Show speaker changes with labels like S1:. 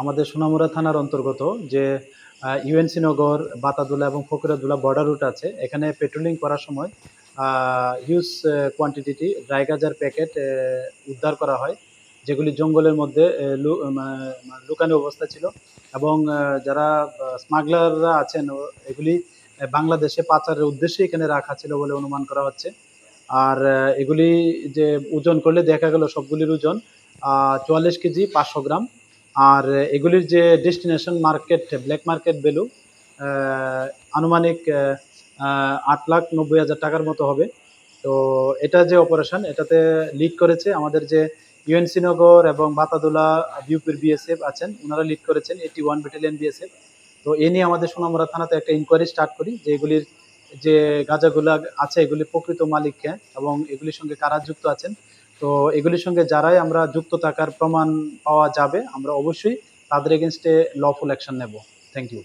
S1: আমাদের সোনামুড়া থানার অন্তর্গত যে ইউএনসি নগর, বাতাদুলা এবং ফকিরাদুলা বর্ডার রুট আছে, এখানে পেট্রোলিং করার সময় হিউজ কোয়ান্টিটি ড্রাই গাঁজার প্যাকেট উদ্ধার করা হয়, যেগুলি জঙ্গলের মধ্যে লুকানো অবস্থা ছিল। এবং যারা স্মাগলাররা আছেন, এগুলি বাংলাদেশে পাচারের উদ্দেশ্যে এখানে রাখা ছিল বলে অনুমান করা হচ্ছে। আর এগুলি যে ওজন করলে দেখা গেল সবগুলির ওজন 44 কেজি 500 গ্রাম। আর এগুলির যে destination market, black market value আনুমানিক 8,90,000 টাকার মতো হবে। তো এটা যে অপারেশন, এটাতে লিড করেছে আমাদের যে ইউএনসি নগর এবং বাতাদুলা বিউপির বিএসএফ আছেন, ওনারা লিড করেছেন 81 ব্যাটালিয়ন বিএসএফ। তো এ নিয়ে আমাদের সোনামুড়া থানাতে একটা ইনকোয়ারি স্টার্ট করি যে এগুলির যে গাঁজাগুলা আছে এগুলির প্রকৃত মালিক কে এবং এগুলির সঙ্গে কারা যুক্ত আছেন। তো এগুলির সঙ্গে যারাই আমরা যুক্ত থাকার প্রমাণ পাওয়া যাবে, আমরা অবশ্যই তাদের এগেনস্টে লফুল অ্যাকশন নেব। Thank you.